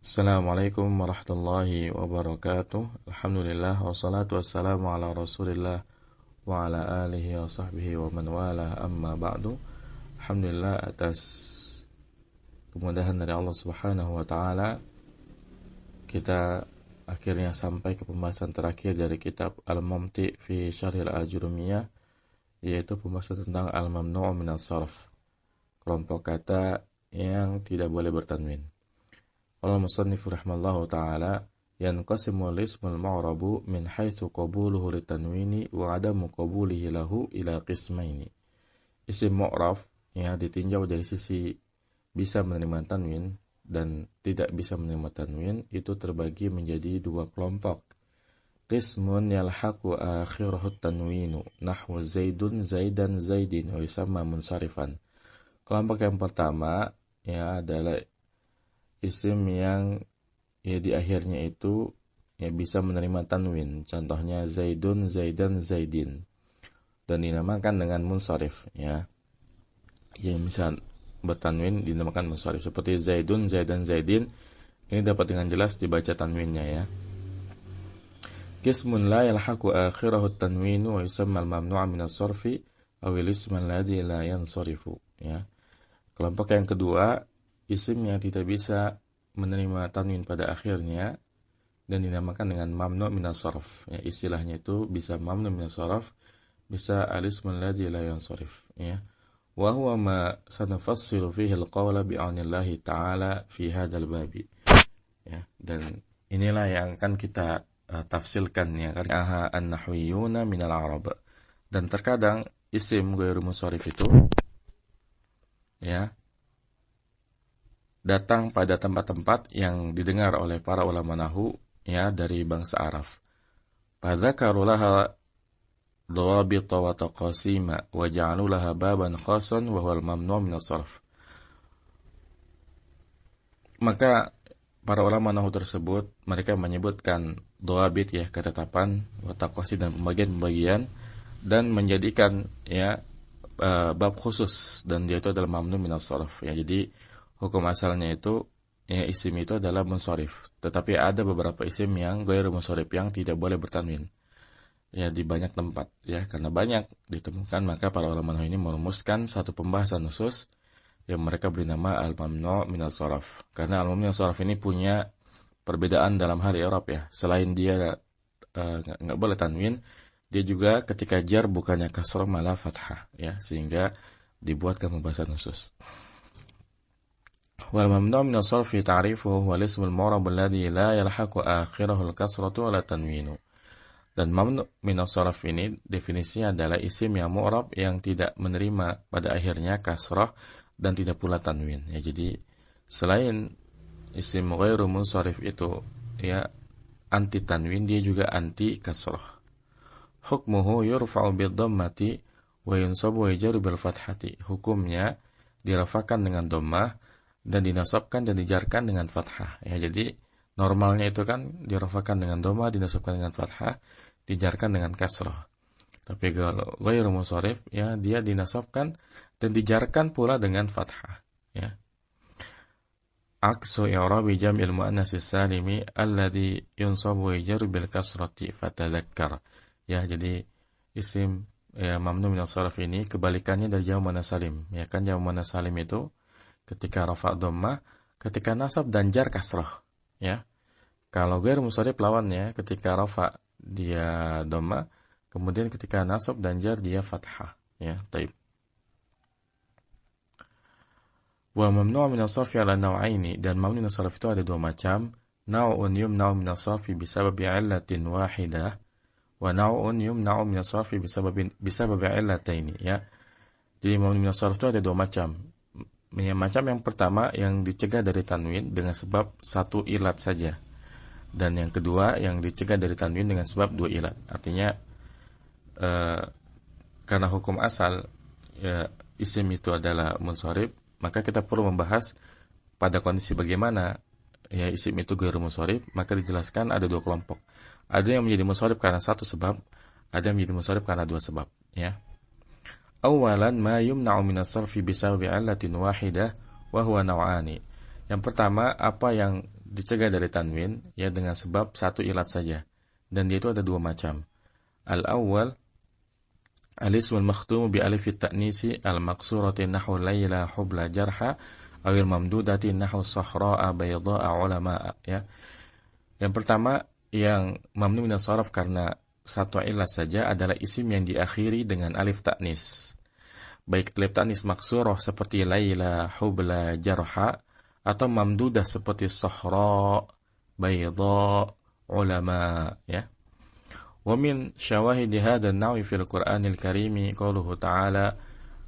Assalamualaikum warahmatullahi wabarakatuh. Alhamdulillah wassalatu wassalamu ala Rasulillah wa ala alihi wa sahbihi wa man wala amma ba'du. Alhamdulillah atas kemudahan dari Allah Subhanahu wa taala kita akhirnya sampai ke pembahasan terakhir dari kitab Al-Mumti fi Syarhil Ajurumiyah, yaitu pembahasan tentang al-mamnu' min as-sarf, kelompok kata yang tidak boleh bertanwin. Qala al-musannif rahimallahu ta'ala yanqasimu al-ismul ma'rabu min haitsu qabuluhu litanwini wa adamu qabulihi lahu ila qismaini. Isim mu'rab ya ditinjau dari sisi bisa menerima tanwin dan tidak bisa menerima tanwin itu terbagi menjadi dua kelompok. Qismun yalhaqu akhirahu tanwinu nahwu zaidun zaidan zaidin wa yusamma munsharifan. Kelompok yang pertama ya adalah isim yang ya di akhirnya itu ya bisa menerima tanwin. Contohnya zaidun, zaidan, zaidin. Dan dinamakan dengan munsharif ya. Yang bisa bertanwin dinamakan munsharif. Seperti zaidun, zaidan, zaidin. Ini dapat dengan jelas dibaca tanwinnya ya. Qismun la yalhaqu akhirahu tanwinu wa yusamma al-mamnu'a min as-sarfi aw al-ism alladhi la yansarifu ya. Kelompok yang kedua, isim yang tidak bisa menerima tanwin pada akhirnya dan dinamakan dengan mamnu' min as-sarf. Ya, istilahnya itu bisa mamnu' min as-sarf, bisa al-ism alladhi la yansarif ya. Wa huwa ma sanafassilu fihi al-qawla bi'aunillahi ta'ala fi hadzal babi. Ya, dan inilah yang akan kita tafsilkan ya kan an-nahwiyuna min al-arab. Dan terkadang isim ghairu munsharif itu ya datang pada tempat-tempat yang didengar oleh para ulama nahwu ya dari bangsa Arab. Fadzakaru laha dawabita wa taqasima wa ja'alu laha baban khasan wa huwa al-mamnu' min as-sarf. Maka para ulama nahwu tersebut mereka menyebutkan dawabit ya ketetapan, wa taqasim dan pembagian-pembagian dan menjadikan ya bab khusus dan dia itu adalah mamnu' min as-sarf ya. Jadi hukum asalnya itu ya isim itu adalah munsharif, tetapi ada beberapa isim yang ghairu munsharif yang tidak boleh bertanwin. Ya di banyak tempat ya, karena banyak ditemukan maka para ulama nahwu ini merumuskan satu pembahasan khusus yang mereka beri nama al-mamnu' min as-sarf. Karena al-mamnu' min as-sarf ini punya perbedaan dalam hal i'rab ya. Selain dia enggak boleh tanwin, dia juga ketika jar bukannya kasrah malah fathah ya, sehingga dibuatkan pembahasan khusus. Wal mamnu' min as-sarfi ta'rifuhu huwa al-ism al-mu'rab alladhi la yalhaqu akhirahu al-kasratu wa la tanwinu. Dan mamnu' min as-sarf ini definisinya adalah isim yang mu'rab yang tidak menerima pada akhirnya kasrah dan tidak pula tanwin. Ya, jadi selain isim ghairu munsharif itu ya anti tanwin, dia juga anti kasrah. Hukmuhu yurfa'u bid-dhammati wa yunsabu wa yajru bil fathati. Hukumnya dirafakan dengan dhammah dan dinasabkan dan dijarkan dengan fathah. Ya, jadi normalnya itu kan dirafakan dengan dhammah, dinasabkan dengan fathah, dijarkan dengan kasrah. Tapi kalau ghairu munsharif ya dia dinasabkan dan dijarkan pula dengan fathah. Ya. Aksu i'rabi jam'il muannas as-salimi alladhi yunsabu wa yajru bil kasrati fatadhakkar. Ya, jadi isim ya mamnu' min as-sarf ini kebalikannya dari jamak muannas salim. Ya kan jamak muannas salim itu ketika rafa' dhammah, ketika nasab dan jar kasrah, ya. Kalau ghairu munsharif lawannya, ketika rafa' dia dhammah, kemudian ketika nasab dan jar dia fathah, ya. Baik. Wa mamnu' min as-sarfi 'ala naw'aini, dan mamnu' min as-sarf itu ada dua macam. Naw'un yumna'u min as-sarfi bisababi 'illatin wahidah, wa naw'un yumna'u min as-sarfi bisababi 'illataini, ya. Jadi mamnu' min as-sarf itu ada dua macam. Macam yang pertama yang dicegah dari tanwin dengan sebab satu ilat saja, dan yang kedua yang dicegah dari tanwin dengan sebab dua ilat. Artinya karena hukum asal ya, isim itu adalah munsharif, maka kita perlu membahas pada kondisi bagaimana ya isim itu ghairu munsharif. Maka dijelaskan ada dua kelompok. Ada yang menjadi munsharif karena satu sebab, ada yang menjadi munsharif karena dua sebab, ya. Awalan ma yumna'u min as-sarfi bisababi 'illatin wahidah wa huwa naw'ani. Yang pertama, apa yang dicegah dari tanwin ya dengan sebab satu ilat saja. Dan dia itu ada dua macam. Al-awwal al-ismul makhtum bi alif at-ta'nisi al-maqsurati nahwu layla hubla jarha awil mamdudati nahwu sahra'a bayda'a ulama ya. Yang pertama yang mamnu min as-sarf karena satu ilat saja adalah isim yang diakhiri dengan alif ta'nis. Baik alif ta'nis maksurah seperti layla hubla jarha atau mamdudah seperti sahra bayda ulama ya. Wa min syawahid hadha an-nawi fil Qur'anil Karim qauluhu ta'ala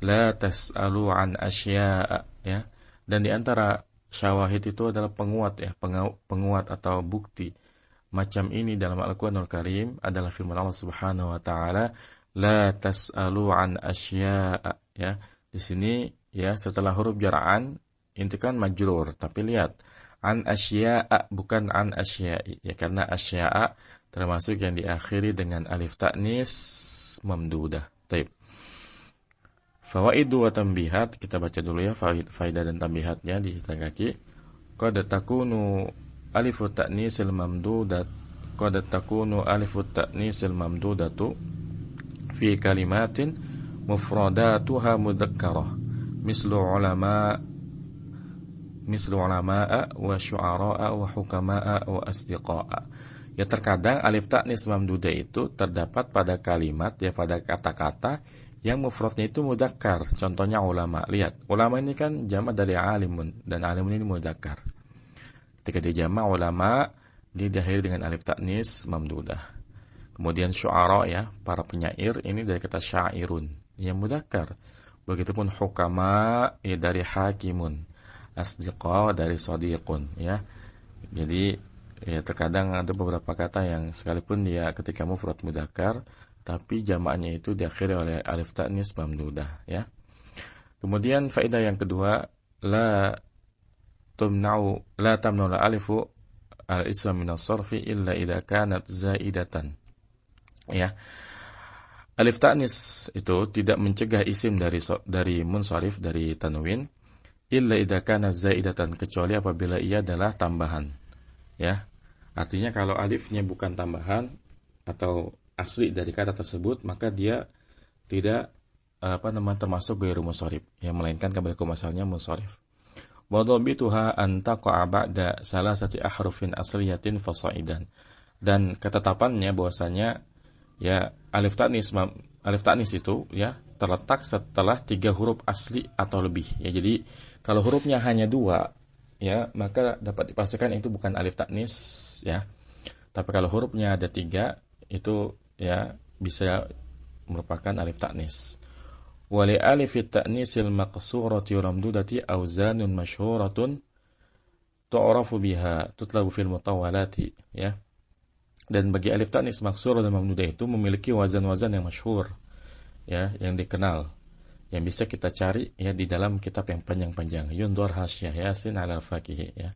la tas'alu an asya'a ya. Dan di antara syawahid itu adalah penguat ya, penguat atau bukti macam ini dalam Al-Qur'anul Karim adalah firman Allah Subhanahu wa taala la tas'alu an asya'a ya. Di sini ya setelah huruf jar'an itu kan majrur, tapi lihat an asya'a bukan an asya'i ya, karena asya'a termasuk yang diakhiri dengan alif ta'nis mamdudah. Baik. Fawaidu wa tanbihat, kita baca dulu ya faidah dan tanbihatnya di catatan kaki. Qad takunu alifut ta'nisil mamdudat qad takunu alifut ta'nisil mamdudatu fi kalimatin mufradatuha mudzakkarah mislu ulama'a wa syu'ara'a wa hukama'a wa asdiqa'a. Ya terkadang alif ta'nis mamdudah itu terdapat pada kalimat ya, pada kata-kata yang mufradnya itu mudzakkar. Contohnya ulama. Lihat, ulama ini kan jamak dari alimun dan alimun ini mudzakkar. Ketika dia jamak ulama, dia diakhiri dengan alif ta'nis mamdudah. Kemudian syu'ara ya, para penyair ini dari kata syairun yang mudzakkar. Begitupun hukama ya dari hakimun. Asdiqa dari sadiqun ya. Jadi ya terkadang ada beberapa kata yang sekalipun dia ketika mufrad mudzakkar tapi jamaknya itu diakhiri oleh alif ta'nis mamdudah ya. Kemudian faedah yang kedua, la tamna'u alifu al-ism min as-sarfi illa idza kanat zaidatan. Ya. Alif ta'nis itu tidak mencegah isim dari munsharif dari tanwin illa idza kanat zaidatan, kecuali apabila ia adalah tambahan. Ya. Artinya kalau alifnya bukan tambahan atau asli dari kata tersebut, maka dia tidak termasuk ghairu munsharif, yang melainkan kembali ke masalahnya munsharif. Wa dhabituha an taqa'a ba'da salasati ahrufin asliyatin fasaidan. Dan ketetapannya bahwasanya ya alif ta'nis itu ya terletak setelah 3 huruf asli atau lebih. Ya jadi kalau hurufnya hanya 2 ya, maka dapat dipastikan itu bukan alif ta'nis ya. Tapi kalau hurufnya ada 3 itu ya bisa merupakan alif ta'nis. Wa li alif at-ta'nisil maqsurati wa mamdudati awzanun masyhuratun tu'rafu biha tutlabu fil mutawwalati ya. Dan bagi alif ta'nis maqsurah dan mamdudah itu memiliki wazan-wazan yang masyhur ya, yang dikenal, yang bisa kita cari ya di dalam kitab yang panjang-panjang, Yundur Hasyah Yasin 'alal Faqih ya.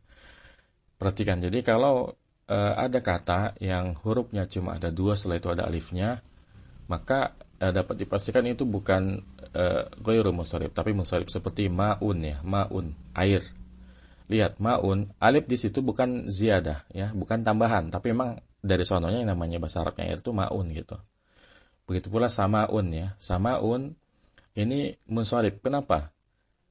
Perhatikan, jadi kalau ada kata yang hurufnya cuma ada 2, setelah itu ada alifnya, maka dapat dipastikan itu bukan ghairu munsharif, tapi munsharif, seperti ma'un ya, ma'un, air. Lihat, ma'un, alif di situ bukan ziyadah ya, bukan tambahan, tapi memang dari sononya yang namanya bahasa Arabnya air itu ma'un gitu. Begitu pula sama'un ya, sama'un ini munsharif. Kenapa?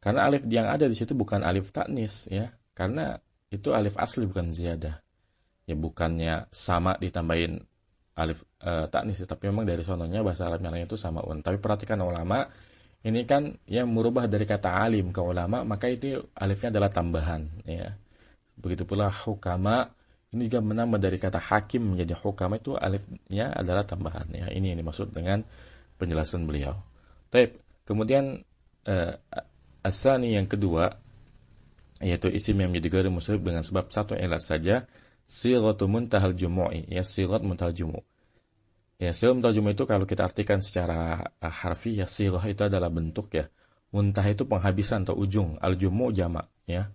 Karena alif yang ada di situ bukan alif ta'nis ya, karena itu alif asli bukan ziyadah. Ya bukannya sama ditambahin alif ta'nis, tapi memang dari sononya bahasa Arab yang lain itu sama'un. Tapi perhatikan ulama, ini kan yang merubah dari kata alim ke ulama, maka itu alifnya adalah tambahan ya. Begitu pula hukama, ini juga menambah dari kata hakim menjadi hukama, itu alifnya adalah tambahan ya. Ini yang dimaksud dengan penjelasan beliau. Baik, kemudian asani yang kedua, yaitu isim yang menjadi ghairu munsharif dengan sebab satu ilat saja, sighatu muntahal jumu'i ya, sighat muntahal jumu'. Ya, sighat muntahal jumu' itu kalau kita artikan secara harfi ya, sighah itu adalah bentuk ya. Muntah itu penghabisan atau ujung, al-jumu' jamak ya.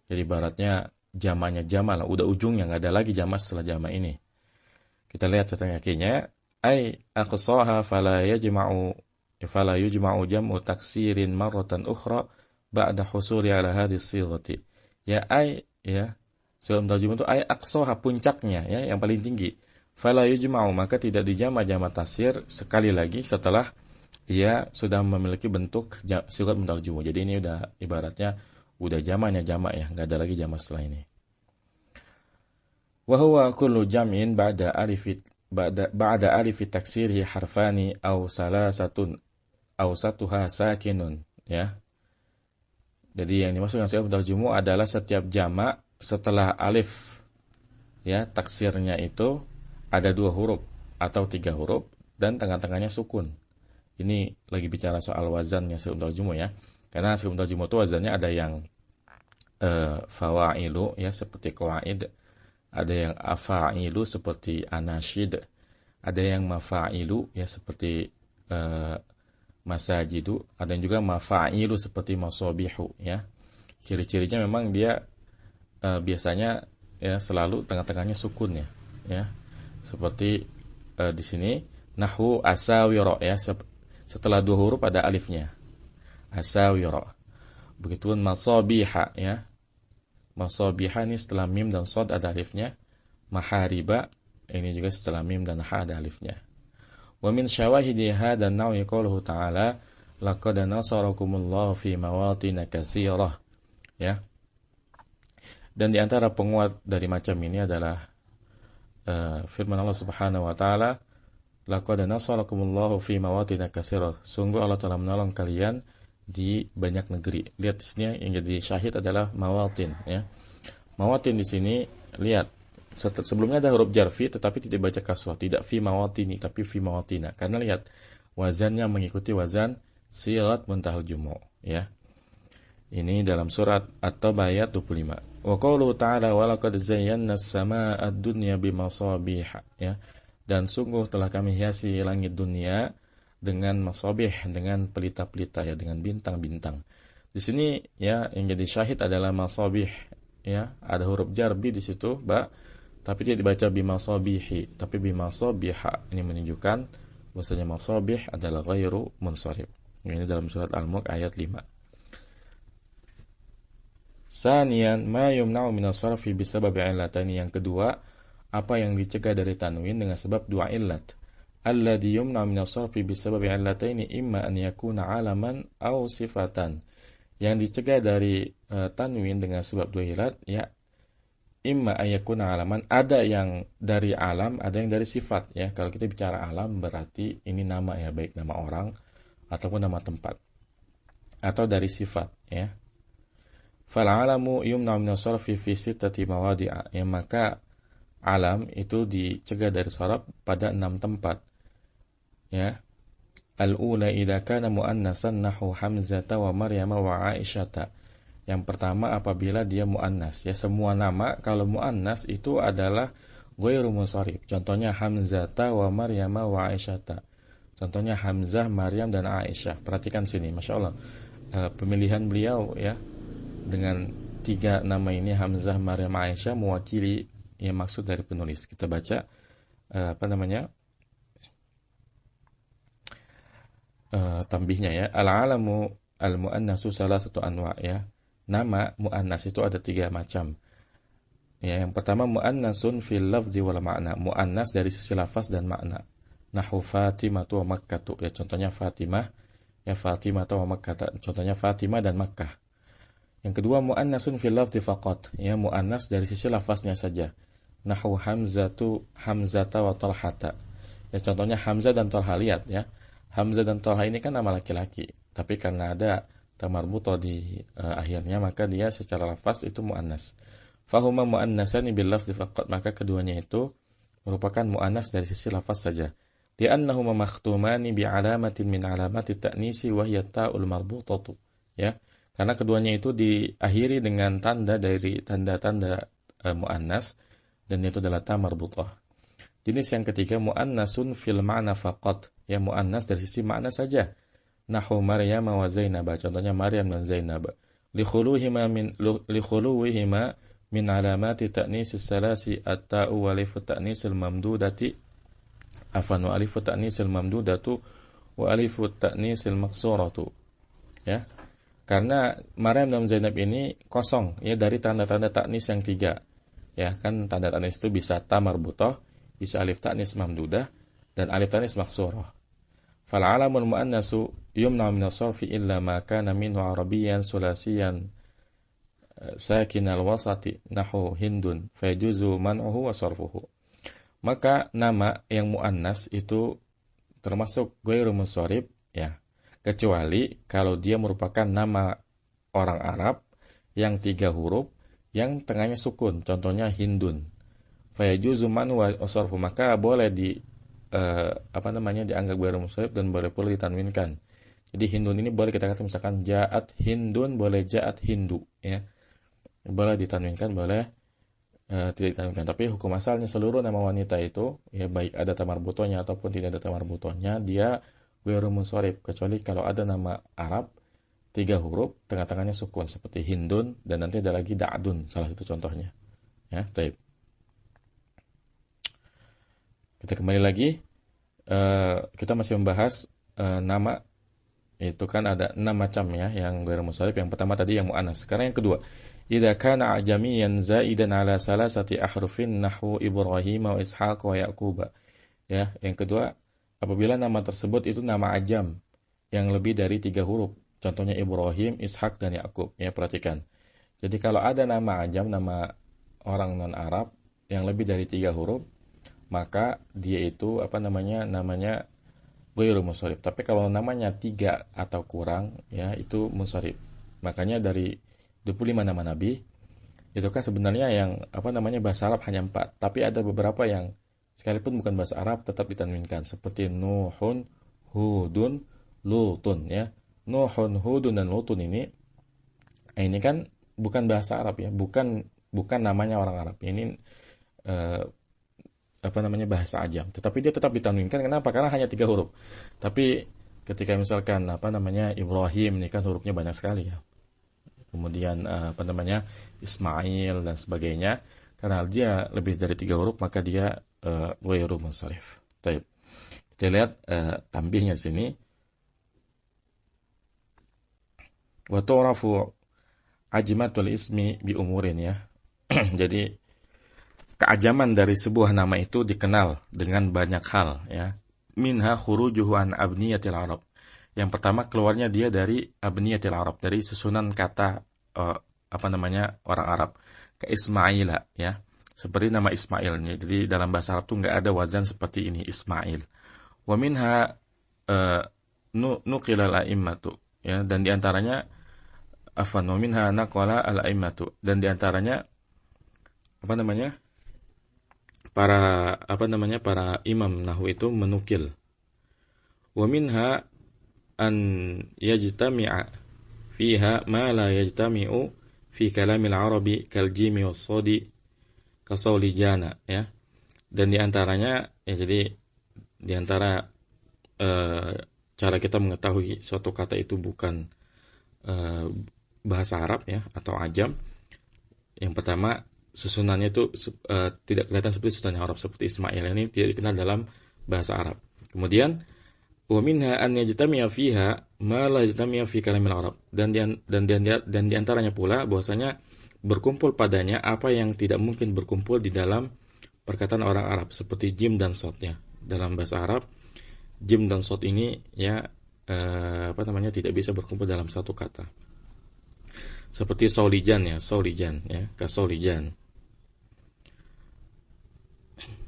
Jadi ibaratnya jamaknya jamak lah, udah ujungnya, enggak ada lagi jamak setelah jamak ini. Kita lihat catatan kakinya, ai aqsaha fala yujma'u jam'u taksirin marratan ukhra ba'da husuli ala hadhihi sighati. Ya ai ya Sigat muntaul jumu itu ay aqsaha, puncaknya ya, yang paling tinggi. Fala yujma'u, maka tidak dijama' taksir sekali lagi setelah ia sudah memiliki bentuk sigat muntaul jumu. Jadi ini udah ibaratnya udah jamaknya jamak ya, enggak ada lagi jamak setelah ini. Wa huwa kullu jam'in ba'da alif taksirihi harfani aw salasatun aw satuha sakinun ya. Jadi yang dimaksud dengan sigat muntaul jumu adalah setiap jamak setelah alif ya taksirnya itu ada 2 huruf atau 3 huruf dan tengah-tengahnya sukun. Ini lagi bicara soal wazannya sigat muntaul jumu ya. Karena sigat muntaul jumu itu wazannya ada yang fawa'ilu ya seperti qawaid, ada yang afa'ilu seperti anasyid, ada yang mafa'ilu ya seperti masajidu, ada yang juga mafa'ilu seperti masabihu ya. Ciri-cirinya memang dia biasanya ya selalu tengah-tengahnya sukun ya. Seperti di sini nahwu asawira ya, setelah 2 huruf ada alifnya. Asawira. Begitupun masabiha ya. Masabiha ini setelah mim dan shad ada alifnya. Mahariba ini juga setelah mim dan ha ada alifnya. Wa min syawahidi hadha an-naw'i qauluhu ta'ala laqad nasarakumullahu fi mawatin katsirah ya. Dan di antara penguat dari macam ini adalah firman Allah Subhanahu wa taala, laqad nasarakumullahu fi mawatin katsirah. Sungguh Allah telah menolong kalian di banyak negeri. Lihat di sini yang jadi syahid adalah mawatin ya. Mawatin di sini lihat sebelumnya ada huruf jarfi tetapi tidak baca kasrah, tidak fi mawatini tapi fi mawatina. Karena lihat wazannya mengikuti wazan sigat muntaul jumu ya. Ini dalam surat At-Taubah ayat 25. Wa qauluhu ta'ala wa laqad zayyana as-samaa'a ad-dunya bimasabih ya. Dan sungguh telah kami hiasi langit dunia dengan masabih, dengan pelita-pelita ya, dengan bintang-bintang. Di sini ya yang jadi syahid adalah masabih ya, ada huruf jarbi di situ ba, tapi tidak dibaca bimasabihi tapi bimasabiha. Ini menunjukkan bahwasanya masabih adalah ghairu munsharif. Ini dalam surat Al-Mulk ayat 5. Saniyan ma yumna'u min as-sarfi bisabab illatani. Yang kedua, apa yang dicegah dari tanwin dengan sebab 2 illat. Alladhi yumna'u min as-sarfi bisabab illataini imma an yakuna 'alaman aw sifatan. Yang dicegah dari tanwin dengan sebab 2 illat ya, imma an yakuna 'alaman, ada yang dari alam, ada yang dari sifat ya. Kalau kita bicara alam berarti ini nama ya, baik nama orang ataupun nama tempat atau dari sifat ya. Fal-alamu yumna'u min as-sarfi fi sittati mawadi'a. Ya, maka alam itu dicegah dari sarf pada 6 tempat. Ya. Al-ula idza kana muannasan nahu Hamzata wa Maryam wa Aisyata. Yang pertama apabila dia muannas. Ya, semua nama kalau muannas itu adalah ghairu munsharif. Contohnya Hamzata wa Maryam wa Aisyata. Contohnya Hamzah, Maryam dan Aisyah. Perhatikan sini, Masya Allah. Pemilihan beliau ya dengan 3 nama ini Hamzah, Maryam, Aisyah mewakili yang maksud dari penulis. Kita baca tambihnya ya. Al-alamu al-muannasu salah satu anwa ya. Nama muannas itu ada 3 macam. Ya, yang pertama muannasun fil lafzi wal ma'na. Muannas dari sisi lafaz dan makna. Nahu Fatimatu wa Makkatu. Ya, contohnya Fatimah, ya Fatimah wa Makkah. Contohnya Fatimah dan Makkah. Yang kedua muannasun fil lafzi faqat, ya muannas dari sisi lafaznya saja. Nahu Hamzata wa Talhata. Ya contohnya Hamzah dan Talha, lihat ya. Hamzah dan Talha ini kan nama laki-laki, tapi karena ada tamarbuta di akhirnya maka dia secara lafaz itu muannas. Fahuma muannasani bil lafzi faqat, maka keduanya itu merupakan muannas dari sisi lafaz saja. Li'annahuma makhtumani bi alamatin min alamati ta'nisi wa hiya ta'ul marbutatu. Ya. Karena keduanya itu diakhiri dengan tanda dari tanda-tanda muannas dan itu adalah ta marbutah. Jenis yang ketiga muannasun fil ma'na faqat, ya muannas dari sisi makna saja. Nahu Maryam wa Zainab, contohnya Maryam dan Zainab. Li khuluwihima min alamati ta'nis salasi at-ta'u wa alif ta'nis al-mamdudati afan wa alif ta'nis al-mamdudatu wa alif ta'nis al-maqsuratu. Ya. Karena Maryam dan Zainab ini kosong ya dari tanda-tanda taknis yang 3. Ya, kan tanda tanis itu bisa ta marbutoh, bisa alif tanis mamdudah, dan alif tanis maksurah. Fal alamul muannasu yumna min as-sarfi illa ma kana minhu arabiyyan sulasiyan sakin al-wasati nahu hindun fayajuzu man'uhu wa sarfuhu. Maka nama yang muannas itu termasuk ghairu munsharif ya, kecuali kalau dia merupakan nama orang Arab yang 3 huruf yang tengahnya sukun, contohnya hindun. Fayajuzu man'uhu wa sarfuhu, maka boleh dianggap ghairu munsharif dan boleh pula ditanwinkan. Jadi hindun ini boleh kita katakan misalkan ja'at hindun, boleh ja'at hindu ya. Boleh ditanwinkan, boleh tidak ditanwinkan. Tapi hukum asalnya seluruh nama wanita itu ya, baik ada tamar butonya ataupun tidak ada tamar butonya, dia ghairu munsharif, kecuali kalau ada nama Arab 3 huruf tengah-tengahnya sukun seperti hindun, dan nanti ada lagi da'dun, salah satu contohnya ya. Baik, kita kembali lagi, kita masih membahas nama. Itu kan ada 6 macam ya yang ghairu munsharif. Yang pertama tadi yang muannas. Sekarang yang kedua, idza kana ajamiyan zaidan ala salasati ahrufin nahwu Ibrahim wa Ishaq wa Yaqub. Ya, yang kedua, apabila nama tersebut itu nama ajam yang lebih dari 3 huruf. Contohnya Ibrahim, Ishaq dan Yaqub. Ya, perhatikan. Jadi kalau ada nama ajam, nama orang non-Arab yang lebih dari 3 huruf, maka dia itu namanya ghairu munsharif. Tapi kalau namanya 3 atau kurang ya, itu munsharif. Makanya dari 25 nama nabi itu kan sebenarnya yang bahasa Arab hanya 4, tapi ada beberapa yang sekalipun bukan bahasa Arab tetap ditanwinkan, seperti Nuhun, Hudun, Lutun ya. Nuhun, Hudun dan Lutun ini kan bukan bahasa Arab ya, bukan namanya orang Arab. Ini bahasa ajam, tetapi dia tetap ditanwinkan. Kenapa? Karena hanya 3 huruf. Tapi ketika misalkan Ibrahim ini kan hurufnya banyak sekali ya. Kemudian Ismail dan sebagainya, karena dia lebih dari 3 huruf maka dia ghairu munsharif. Baik. Kita lihat tambihnya sini. Wa tu'rafu ajmatul ismi bi umurin ya. Jadi keajaman dari sebuah nama itu dikenal dengan banyak hal ya. Minha khurujuhu an abniyatil Arab. Yang pertama, keluarnya dia dari abniyatil Arab, dari susunan kata orang Arab. Ke Ismaila ya. Seperti nama Ismail. Jadi dalam bahasa Arab tuh enggak ada wazan seperti ini, Ismail. Wa minha nuqila al-a'immatu ya, dan di antaranya wa minha naqala al-a'immatu, dan di antaranya para imam nahwu itu menukil. Wa minha an yajtami'a fiha ma la yajtami'u fi kalamil arabi kal jimi was sadi ka saulijana ya. Dan di antaranya ya, jadi di antara cara kita mengetahui suatu kata itu bukan bahasa Arab ya atau ajam, yang pertama susunannya itu tidak kelihatan seperti susunan Arab, seperti Ismail ini tidak dikenal dalam bahasa Arab. Kemudian wa minha an yajtami'a fiha ma la yajtami'a fi kalamil Arab, dan di antaranya pula bahwasanya berkumpul padanya apa yang tidak mungkin berkumpul di dalam perkataan orang Arab, seperti jim dan sodnya. Dalam bahasa Arab jim dan sod ini ya tidak bisa berkumpul dalam satu kata. Seperti saulijan ya, kasaulijan.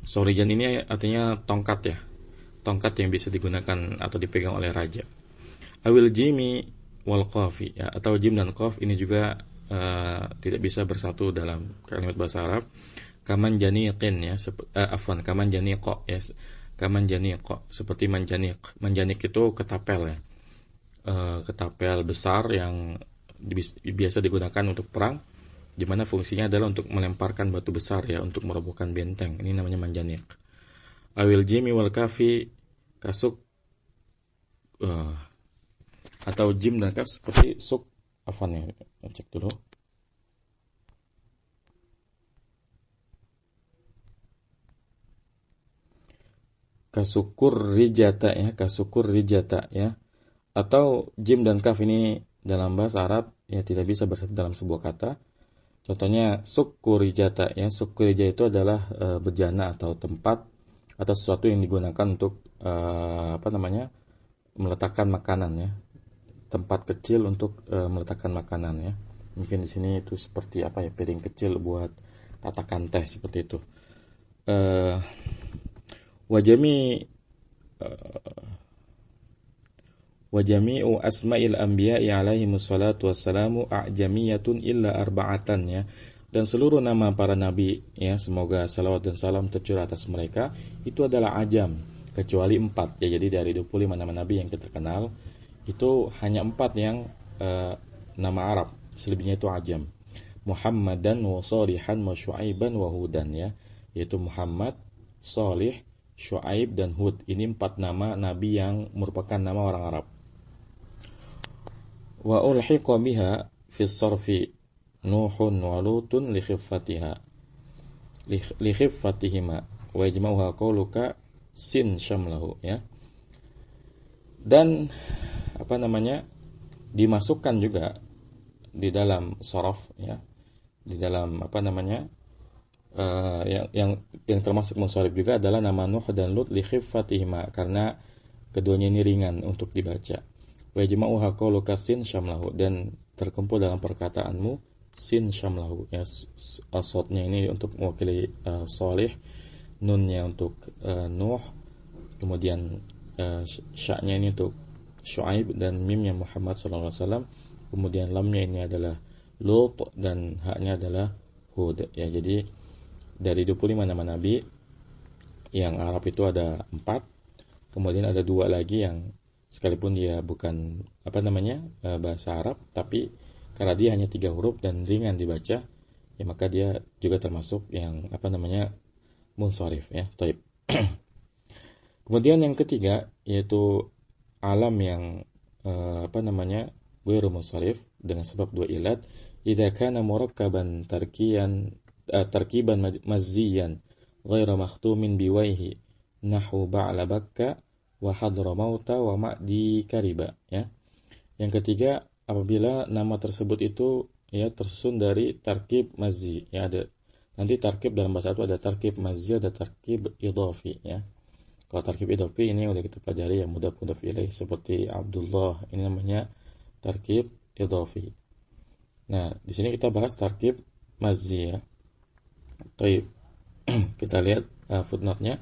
Saulijan ini artinya tongkat ya. Tongkat yang bisa digunakan atau dipegang oleh raja. Awil jimi wal qafi ya, atau jim dan qaf ini juga tidak bisa bersatu dalam kalimat bahasa Arab. Kaman janiqin ya, kaman janiqo ya. Kaman janiqo, seperti manjaniq. Manjaniq itu ketapel ya. Ketapel besar yang biasa digunakan untuk perang, di mana fungsinya adalah untuk melemparkan batu besar ya, untuk merobohkan benteng. Ini namanya manjaniq. Awil jimi wal kafi kasuk atau jim dan kaf seperti suk ya. Cek dulu. Kasukur rijata ya. Atau jim dan kaf ini dalam bahasa Arab ya tidak bisa bersatu dalam sebuah kata. Contohnya sukurijata ya, sukurija itu adalah bejana atau tempat atau sesuatu yang digunakan untuk meletakkan makanan ya. Tempat kecil untuk meletakkan makanan ya. Mungkin di sini itu seperti apa ya, piring kecil buat tatakan teh seperti itu. Wajami Wajami'u asma'il anbiya'i alaihi wassalatu wassalamu a'jamiyatun illa arba'atan ya. Dan seluruh nama para nabi ya, semoga salawat dan salam tercurah atas mereka, itu adalah ajam kecuali 4 ya. Jadi dari 25 nama nabi yang kita kenal itu hanya 4 yang nama Arab, selebihnya itu ajam. Muhammadan wa Shalihan wa Syu'aiban wa Hudan ya, yaitu Muhammad, Shalih, Syu'aib dan Hud. Ini 4 nama nabi yang merupakan nama orang Arab. Wa ulhiqa biha fi sarfi Nuhun wa Lutun li khiffatihima wa yajma'uha qawluka sin syamlahu ya. Dan dimasukkan juga di dalam sorof ya, di dalam yang termasuk munsharif juga adalah nama Nuh dan Lut li khiffatihima, karena keduanya ini ringan untuk dibaca. Wa yajma'uha qawluka sin syamlahu, dan terkumpul dalam perkataanmu sin syamlahu ya. Sodnya ini untuk mewakili Shalih, nunnya untuk Nuh, kemudian sya'nya ini untuk Syu'aib, dan mimnya Muhammad SAW, kemudian lamnya ini adalah Lut, dan haknya adalah Hud ya. Jadi dari 25 nama nabi yang Arab itu ada 4, kemudian ada 2 lagi yang sekalipun dia bukan bahasa Arab, tapi karena dia hanya 3 huruf dan ringan dibaca ya, maka dia juga termasuk yang munsharif ya. Taib. Kemudian yang ketiga yaitu alam yang ghairu munsharif dengan sebab 2 ilat. Idza kana murakkaban tarkiban mazziyan ghairu makhtumin biwaihi nahu ba'la bakka wa hadramauta wa ma'di kariba ya. Yang ketiga, apabila nama tersebut itu ya tersusun dari tarkib mazzi ya, ada nanti tarkib dalam bahasa Arab ada tarkib mazzi, ada tarkib idhafi ya. Kalau tarkib idhafi ini udah kita pelajari ya, mudhaf ilaih, seperti Abdullah, ini namanya tarkib idhafi. Nah, di sini kita bahas tarkib mazzi ya. Baik. Kita lihat footnote-nya.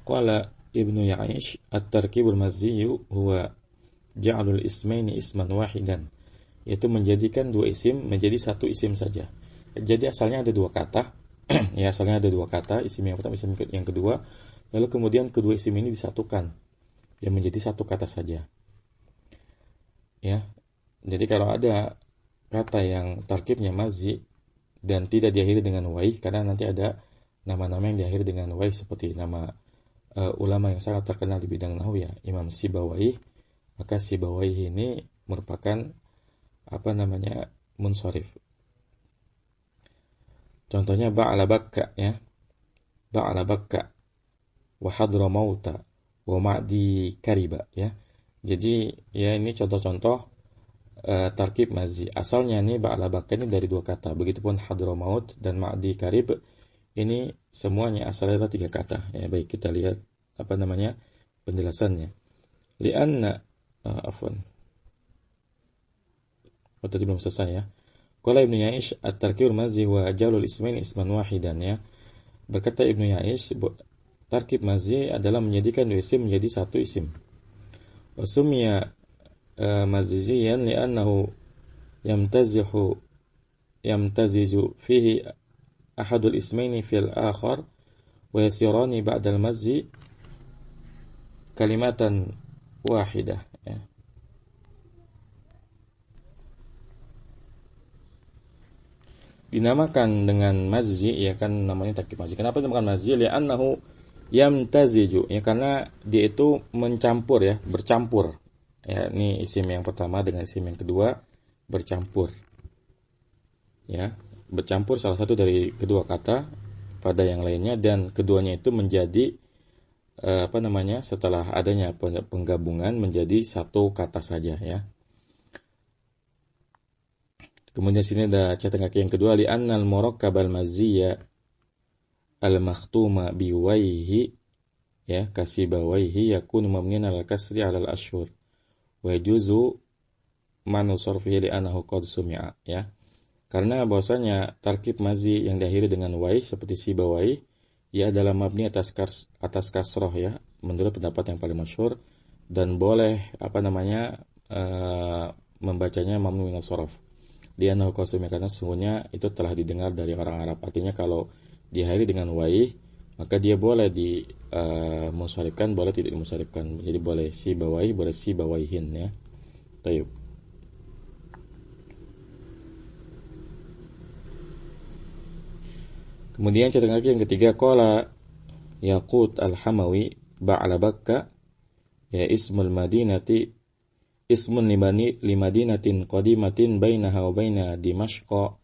Qala Ibnu Ya'ish at-tarkibul mazzi huwa ja'alul ismaini isman wahidan, yaitu menjadikan 2 isim menjadi 1 isim saja. Jadi asalnya ada 2 kata ya, asalnya ada 2 kata, isim yang pertama, isim yang kedua, lalu kemudian kedua isim ini disatukan ya menjadi 1 kata saja ya. Jadi kalau ada kata yang tarkibnya mazzi dan tidak diakhiri dengan waih, karena nanti ada nama-nama yang diakhiri dengan waih, seperti nama ulama yang sangat terkenal di bidang nahwu ya, Imam Sibawayh. Maka Sibawayh ini merupakan munsharif. Contohnya ba'ala bakka ya, ba'ala bakka wa hadramauta wa ma'di kariba ya. Jadi ya ini contoh-contoh tarkib mazzi. Asalnya nih ba'ala bakka ini dari 2 kata, begitupun hadramaut dan ma'di karib ini semuanya asalnya adalah 3 kata ya. Baik, kita lihat penjelasannya. Lianna tadi belum selesai ya. Qala Ibnu Ya'ish at-tarkibul mazzi wa jalul ismain isman wahidan ya. Berkata Ibnu Ya'ish, tarkib mazzi adalah menjadikan 2 isim menjadi 1 isim. Wa summiya mazziyan li'annahu yamtaziju fihi ahadul ismaini fil akhar wa yasirani ba'dal mazzi kalimatan wahidah ya. Dinamakan dengan mazzi ya, kan namanya tarkib mazzi. Kenapa dinamakan mazzi? Li'annahu yamtaziju ya, karena dia itu mencampur ya, bercampur ya. Ini isim yang pertama dengan isim yang kedua bercampur ya, bercampur salah satu dari kedua kata pada yang lainnya, dan keduanya itu menjadi setelah adanya penggabungan menjadi 1 kata saja ya. Kemudian sini ada catatan kaki yang kedua, li annal murakkab al-maziyya al-makhtuma biwaihi ya kasibawaihi yakunu mabniyan ala kasri ala al-ashhur wa yajuzu manu sarfihi li annahu qad sumi'a ya. Karena bahwasanya tarkib mazi yang diakhiri dengan waih seperti sibawai ia adalah mabni atas kasroh ya menurut pendapat yang paling masyhur, dan boleh membacanya mamnu min as-sarf. Dia nahu karena sesungguhnya itu telah didengar dari orang Arab. Artinya kalau diakhiri dengan waih maka dia boleh dimusharifkan, boleh tidak dimusharifkan. Jadi boleh si bawai, boleh si bawaihin ya. Tayyib. Kemudian catatan kaki yang ketiga, qala Yaqut al-Hamawi ba'la Bakka ya ismul madinati ismun limadinatin qadimatin bainaha wa baina Dimashqa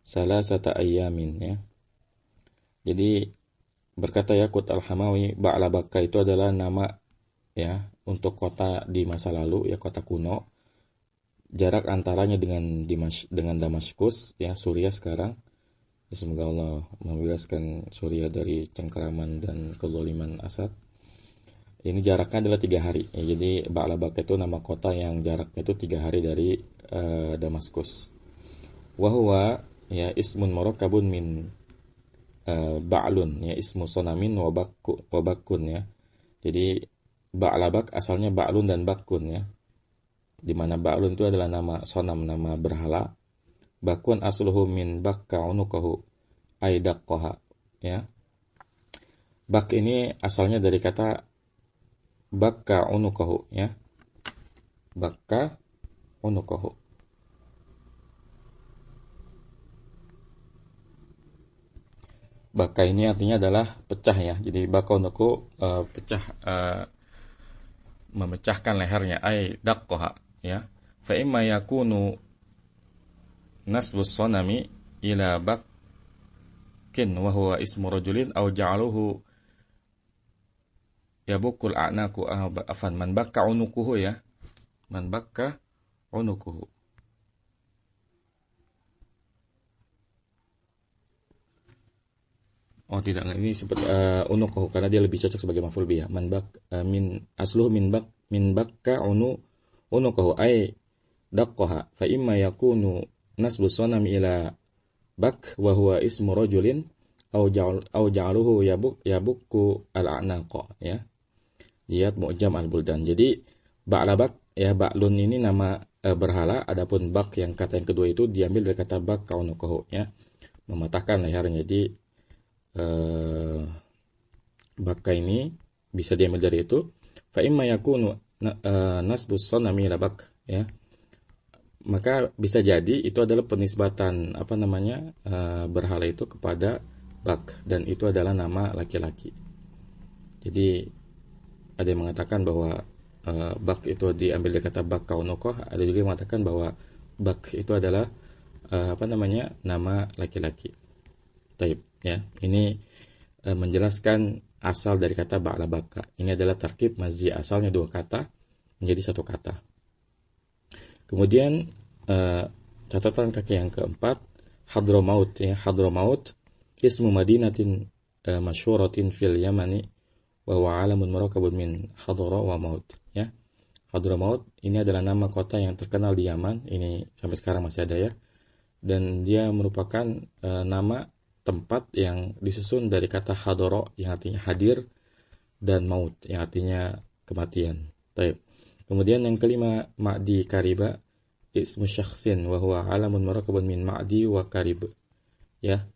salasata ayyamin ya. Jadi berkata Yaqut al-Hamawi, Ba'la Bakka itu adalah nama ya untuk kota di masa lalu ya, kota kuno. Jarak antaranya dengan Damaskus ya, Suriah sekarang. Ya, semoga Allah membebaskan Suriah dari cengkeraman dan kezaliman Asad. Ini jaraknya adalah 3 hari. Ya, jadi Ba'la Bakka itu nama kota yang jaraknya itu 3 hari dari Damaskus. Wahwa ya ismun murakkabun min ba'lun ya ismu sonamin wa bakkun ya. Jadi Ba'la Bak asalnya ba'lun dan bakkun ya. Di mana ba'lun itu adalah nama sonam, nama berhala. Bakkun asluhu min bakka unukahu aidaqqaha ya. Bak ini asalnya dari kata bakka unukahu ya. Bakka unukahu. Bakka ini artinya adalah pecah ya. Jadi bakka unuku pecah, memecahkan lehernya, ai daqqaha ya. Fa imma yakunu nasbus sanami ila bakkin wa huwa ismu rajulin aw ja'aluhu yabukul a'naku afan man bakka unukuhu ya. Man bakka unukuhu. Oh tidak, ini seperti unukuhu karena dia lebih cocok sebagai maf'ul bih ya. Man bak min asluhu min bakka unukuhu ay daqqaha fa imma yakunu nasbu sanam ila bak wa huwa ismu rajulin aw ja'aluhu yabukku al-a'naqa ya. Lihat Mu'jam al-Buldan. Jadi Ba'la Bak ya, Ba'lun ini nama berhala, adapun Bak yang kata yang kedua itu diambil dari kata bak kaunukahu ya, mematahkan lehernya. Jadi Bakka ini bisa diambil dari itu. Fa imma yakunu nasbus sanami ila bak ya. Maka bisa jadi itu adalah penisbatan berhala itu kepada Bak, dan itu adalah nama laki-laki. Jadi ada yang mengatakan bahwa Bak itu diambil dari kata bak kaunukoh. Ada juga yang mengatakan bahwa Bak itu adalah nama laki-laki. Taib ya. Ini menjelaskan asal dari kata Ba'la Bakka. Ini adalah tarkib mazi, asalnya 2 kata menjadi 1 kata. Kemudian catatan kaki yang keempat, Hadramaut ya. Hadramaut ismu madinatin masyhuratin fil Yamani wa huwa alamun murakkabun min hadra wa maut ya. Hadramaut ini adalah nama kota yang terkenal di Yaman. Ini sampai sekarang masih ada ya. Dan dia merupakan nama tempat yang disusun dari kata hadara yang artinya hadir dan maut yang artinya kematian. Baik. Kemudian yang kelima, Ma'di Kariba ismu syakhsin wa huwa alamun murakkabun min Ma'di wa Karib ya.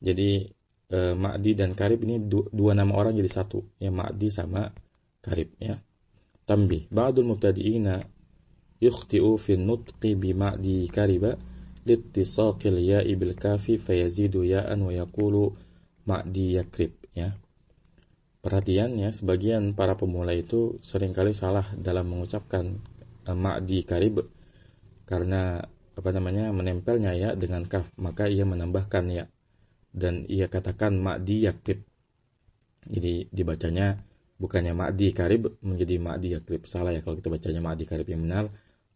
Jadi Ma'di dan Karib ini 2 nama orang jadi 1 ya, Ma'di sama Karib ya. Tambih, ba'dul mubtadi'ina yukhti'u fi nutqi bi Ma'di Kariba litisaqil ya'i bil kafi fayazidu ya'an wa yaqulu Ma'di Yakrib ya. Perhatian ya, sebagian para pemula itu seringkali salah dalam mengucapkan Ma'di Karib karena menempelnya ya dengan kaf, maka ia menambahkan ya dan ia katakan Ma'di Yakrib. Jadi dibacanya bukannya Ma'di Karib menjadi Ma'di Yakrib. Salah ya kalau kita bacanya Ma'di Karib, yang benar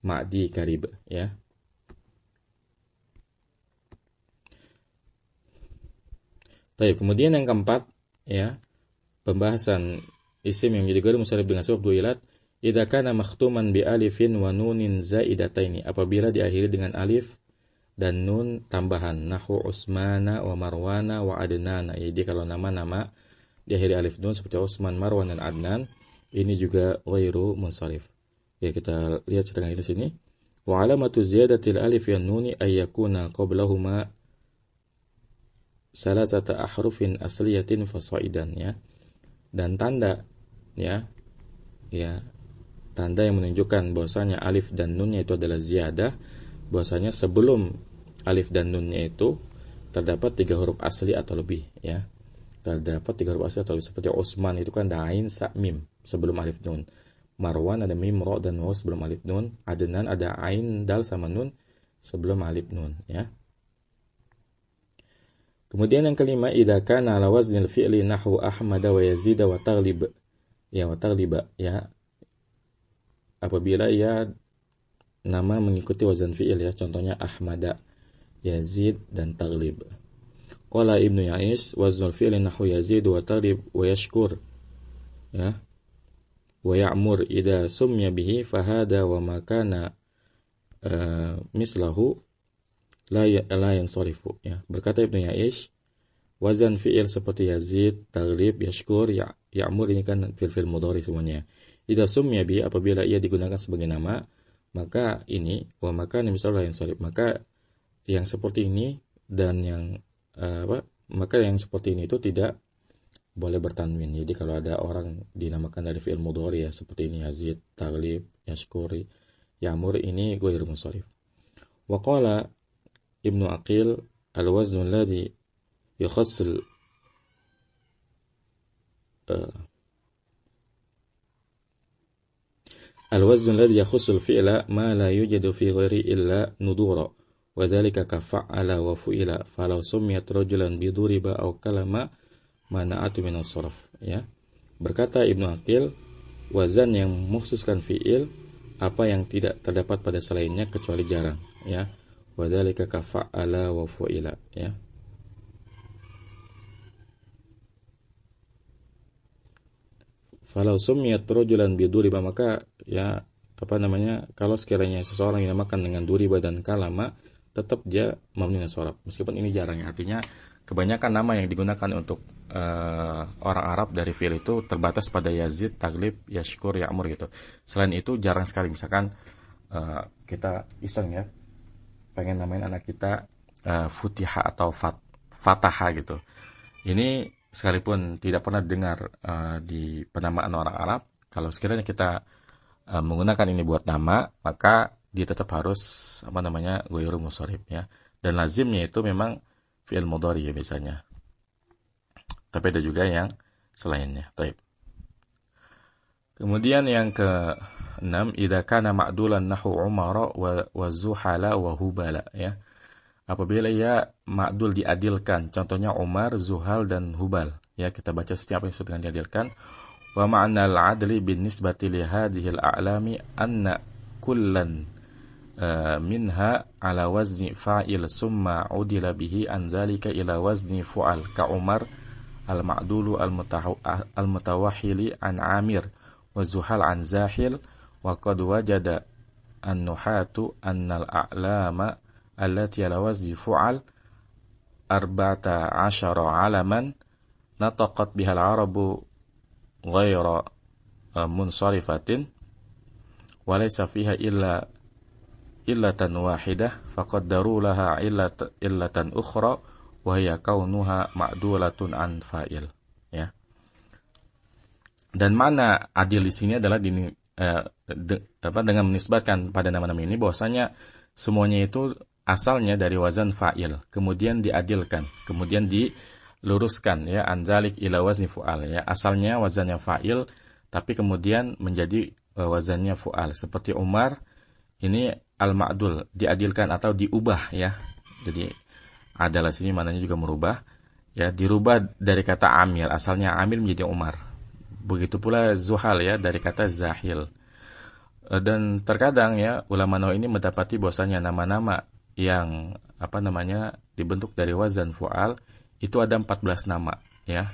Ma'di Karib ya. Baik, kemudian yang keempat ya, pembahasan isim yang menjadi ghairul munsharif dengan sebab dua ilat, idza kana makhtuman bi alifin wa nunin zaidataini, apabila diakhiri dengan alif dan nun tambahan, nahu Usmana wa Marwana wa Adnana. Jadi kalau nama-nama diakhiri alif nun seperti Utsman, Marwan dan Adnan, ini juga ghairu munsharif. Ya, kita lihat sedang di sini. Wa alamatu ziyadatil alif yan nuni ay yakuna qablahuma salasata ahrufin asliyatin fasaidan ya. Dan tanda ya tanda yang menunjukkan bahwasanya alif dan nunnya itu adalah ziyadah, bahwasanya sebelum alif dan nunnya itu terdapat 3 huruf asli atau lebih ya. Terdapat 3 huruf asli atau lebih, seperti Utsman itu kan ada ain sa mim sebelum alif nun. Marwan ada mim ra dan waw sebelum alif nun. Adnan ada ain dal sama nun sebelum alif nun ya. Kemudian yang kelima, idza kana ala waznil fi'li nahwu Ahmad wa Yazid wa Taghlib. Ya, wa Taghliba ya. Apabila ya nama mengikuti wazan fi'il ya, contohnya Ahmada, Yazid dan Taghlib. Qala Ibnu Ya'is waznul fi'li nahwu Yazid wa Taghlib wa Yashkur. Ya. Wa Ya'mur idza sumya bihi fahada wa ma kana mislahu la yansarifu ya. Berkata Ibnu Ya'is, wazan fi'il seperti Yazid, Taghlib, Yashkur, Ya'mur ini kan fi'il mudhari semuanya. Idza sumya bi, apabila ia digunakan sebagai nama, maka ini wa maka misalnya yansarif, maka yang seperti ini dan yang maka yang seperti ini itu tidak boleh bertanwin. Jadi kalau ada orang dinamakan dari fi'il mudhari ya seperti ini Yazid, Taghlib, Yashkur, Ya'mur, ini ghairu munsharif. Wa qala Ibnu Aqil al-waznu alladhi yukhassil al-waznu alladhi yakhussul fi'la ma la yujadu fi ghairi illa nudura wa dhalika ka fa'ala wa fu'ila falau summiyat rajulan bi duriba aw kalama mana'atu min as-sarf ya. Berkata Ibnu Aqil, wazan yang mengkhususkan fi'il apa yang tidak terdapat pada selainnya kecuali jarang ya. Wa dzalika ka fa'ala wa fu'ila ya. Falau summiyat rajulan bi duriba, maka ya kalau sekiranya seseorang dinamakan dengan duriba dan kalama, tetap dia mabni as-sarf meskipun ini jarang ya. Artinya kebanyakan nama yang digunakan untuk orang Arab dari fi'il itu terbatas pada Yazid, Taghlib, Yashkur, Ya'mur gitu. Selain itu jarang sekali. Misalkan kita iseng ya, pengen namain anak kita Futiha atau Fataha gitu. Ini sekalipun tidak pernah dengar di penamaan orang Arab, kalau sekiranya kita menggunakan ini buat nama, maka dia tetap harus ghairu munsharif ya. Dan lazimnya itu memang fi'il mudhari ya biasanya. Tapi ada juga yang selainnya. Baik. Kemudian yang ke-6, idza kana ma'dulan nahwu Umar wa Zuhala wa Hubala ya. Apabila ia ma'dul diadilkan, contohnya Umar, Zuhal dan Hubal ya, kita baca setiap yang disebut dengan diadilkan. Wa ma'na al-'adli bin nisbati li hadhihi al-a'lami anna kullan minha ala wazni fa'il summa udila bihi an dzalika ila wazni fu'al ka Umar al-ma'dulu al-mutawahhili an Amir wa Zuhal an Zahil wa qad wajada an-nuhatu anna al-a'lama allati ala wazni fu'al 14 alaman nataqat biha al-arabu ghaira munsarifatin wa laysa fiha illatan wahidah faqaddaru laha illatan ukhra wa hiya kaunuha ma'dulatun an fa'il ya. Dan mana adil di sini adalah dengan menisbatkan pada nama-nama ini bahwasanya semuanya itu asalnya dari wazan fa'il, kemudian diadilkan, kemudian diluruskan ya, anzalik ila wazni fu'al ya. Asalnya wazannya fa'il tapi kemudian menjadi wazannya fu'al. Seperti Umar ini al-ma'dul, diadilkan atau diubah ya. Jadi adalah sini mananya juga merubah ya, dirubah dari kata Amir, asalnya Amir menjadi Umar. Begitu pula Zuhal ya, dari kata Zahil. Dan terkadang ya ulama nahwu ini mendapati bahwasanya nama-nama yang dibentuk dari wazan fu'al itu ada 14 nama ya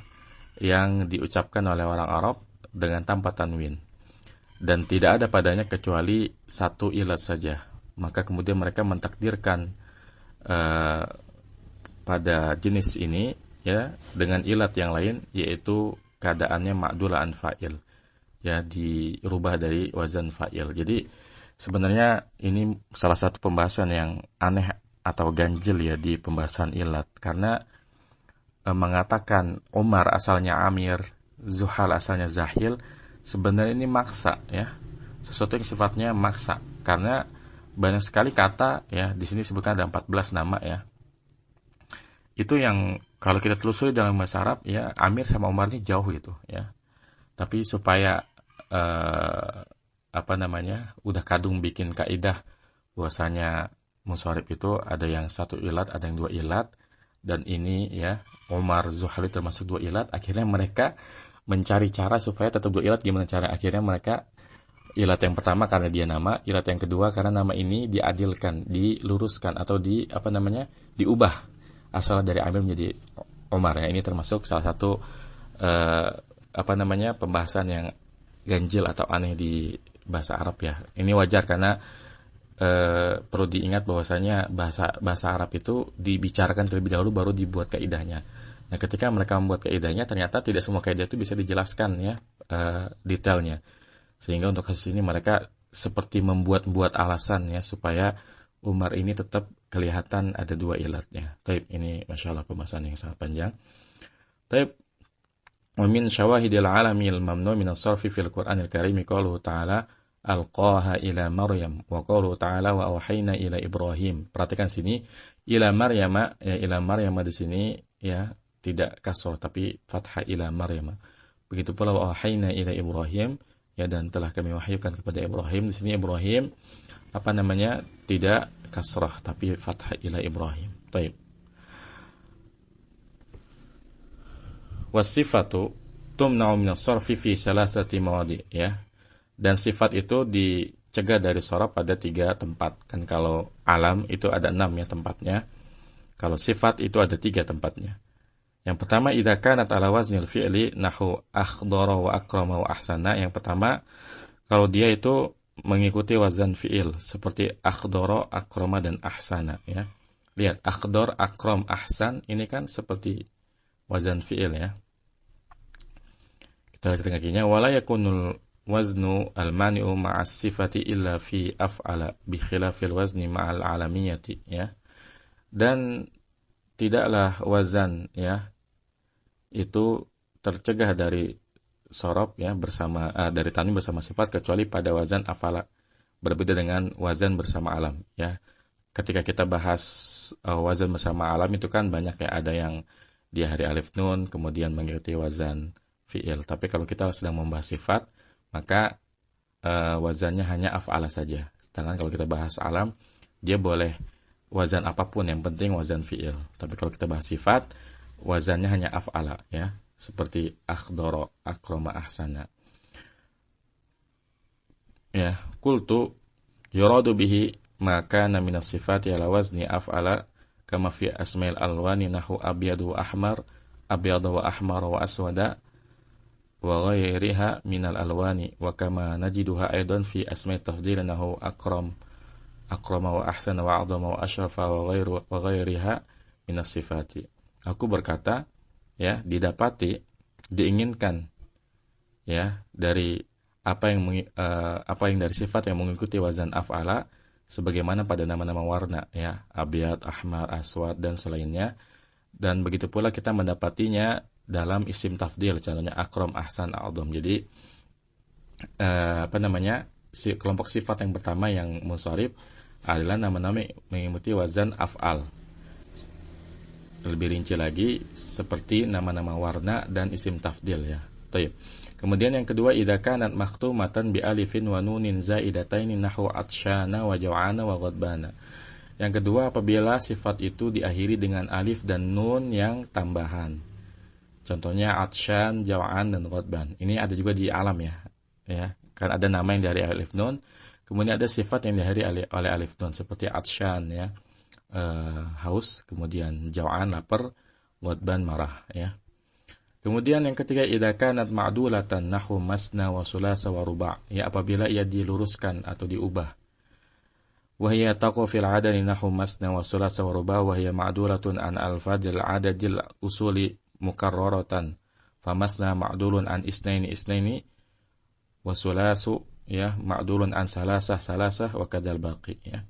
yang diucapkan oleh orang Arab dengan tanpa tanwin, dan tidak ada padanya kecuali satu ilat saja. Maka kemudian mereka mentakdirkan pada jenis ini ya dengan ilat yang lain, yaitu keadaannya ma'dula an fa'il, ya dirubah dari wazan fa'il. Jadi sebenarnya ini salah satu pembahasan yang aneh atau ganjil ya di pembahasan ilat, karena mengatakan Umar asalnya Amir, Zuhal asalnya Zahil, sebenarnya ini maksa ya, sesuatu yang sifatnya maksa, karena banyak sekali kata ya, di sini sebutkan ada 14 nama ya. Itu yang kalau kita telusuri dalam bahasa Arab ya, Amir sama Umar ini jauh gitu ya. Tapi supaya udah kadung bikin kaidah bahwasanya munsharif itu ada yang satu ilat, ada yang dua ilat, dan ini ya Umar Zuhali termasuk dua ilat. Akhirnya mereka mencari cara supaya tetap dua ilat. Gimana cara? Akhirnya mereka ilat yang pertama karena dia nama, ilat yang kedua karena nama ini diadilkan, diluruskan atau diubah asal dari Amir menjadi Umar ya. Ini termasuk salah satu pembahasan yang ganjil atau aneh di bahasa Arab ya. Ini wajar karena perlu diingat bahwasanya bahasa Arab itu dibicarakan terlebih dahulu baru dibuat kaidahnya. Nah, ketika mereka membuat kaidahnya ternyata tidak semua kaidah itu bisa dijelaskan ya detailnya. Sehingga untuk kasus ini mereka seperti membuat alasan ya supaya Umar ini tetap kelihatan ada dua ilatnya. Taib, ini masyaallah pembahasan yang sangat panjang. Taib, wa min syawahidil alamil mamnu min as-sarfi fil Qur'anil Karim qauluhu ta'ala alqaha ila Maryam wa qauluhu ta'ala wa awhayna ila Ibrahim. Perhatikan sini ila Maryam ya, ila Maryam di sini ya tidak kasrah tapi fathah ila Maryam. Begitu pula wa awhayna ila Ibrahim ya, dan telah kami wahyukan kepada Ibrahim. Di sini Ibrahim tidak kasrah tapi fathah ila Ibrahim. Baik. Wasifatu tumna'u min as-sarfi fi salasati mawadi ya. Dan sifat itu dicegah dari sharaf pada 3 tempat. Kan kalau alam itu ada 6 ya tempatnya. Kalau sifat itu ada 3 tempatnya. Yang pertama idza kanat ala waznil fi'li nahu akhdara wa akrama wa ahsana. Yang pertama kalau dia itu mengikuti wazan fi'il seperti akhdara, akrama dan ahsana ya. Lihat akhdar, akram, ahsan ini kan seperti wazan fi'il ya. Kita lihat kakinya wala yakunul waznu al-mani'u ma'as sifati illa fi af'ala bi khilafil wazni ma'al alamiyati ya. Dan tidaklah wazan ya itu tercegah dari sorob ya bersama dari tanwin bersama sifat kecuali pada wazan af'ala, berbeda dengan wazan bersama alam ya. Ketika kita bahas wazan bersama alam itu kan banyak ya, ada yang di hari alif nun kemudian mengikuti wazan fi'il. Tapi kalau kita sedang membahas sifat maka wazannya hanya af'ala saja. Sedangkan kalau kita bahas alam, dia boleh wazan apapun, yang penting wazan fi'il. Tapi kalau kita bahas sifat, wazannya hanya af'ala ya, seperti akhdara, akrama, ahsana. Ya, qultu yuradu bihi ma kana min as-sifati ala wazni af'ala kama fi asma'il alwani nahu abyadu wa ahmar, abyadu wa ahmar wa aswada wa ghairiha minal alwani wa kama najiduha aidan fi asma'i tafdil nahu akram, akrama wa ahsana wa a'dama wa asyrafa wa ghairiha minas sifati. Aku berkata ya, didapati, diinginkan ya dari apa yang dari sifat yang mengikuti wazan af'ala sebagaimana pada nama-nama warna ya, abyad, ahmar, aswad dan selainnya. Dan begitu pula kita mendapatinya dalam isim tafdil, contohnya akram, ahsan, a'dham. Jadi kelompok sifat yang pertama yang munsharif adalah nama-nama mengikuti wazan af'al. Lebih rinci lagi seperti nama-nama warna dan isim tafdil ya. Baik. Kemudian yang kedua idza kanat maktumatan bi alifin wa nunin zaidataini nahwu atsyana wa jaw'ana wa ghadbana. Yang kedua apabila sifat itu diakhiri dengan alif dan nun yang tambahan. Contohnya atsyan, jaw'an dan ghadban. Ini ada juga di alam ya. Ya, kan ada nama yang dari alif nun, kemudian ada sifat yang diakhiri oleh alif nun seperti atsyan ya. Haus, kemudian jaw'an lapar, ghadban marah ya. Kemudian yang ketiga, idza kanat ma'dulatan nahu masna wa sulasa wa ruba', ya apabila ia diluruskan atau diubah. Wa hiya taqu fil 'adadi nahu masna wa sulasa wa ruba' wa hiya ma'dulatun an al-fadil 'adadil usuli mukarraratan. Fa masna ma'dulun an isnaini isnaini wa sulasu ya ma'dulun an salasah salasah wa kadzal baqi ya.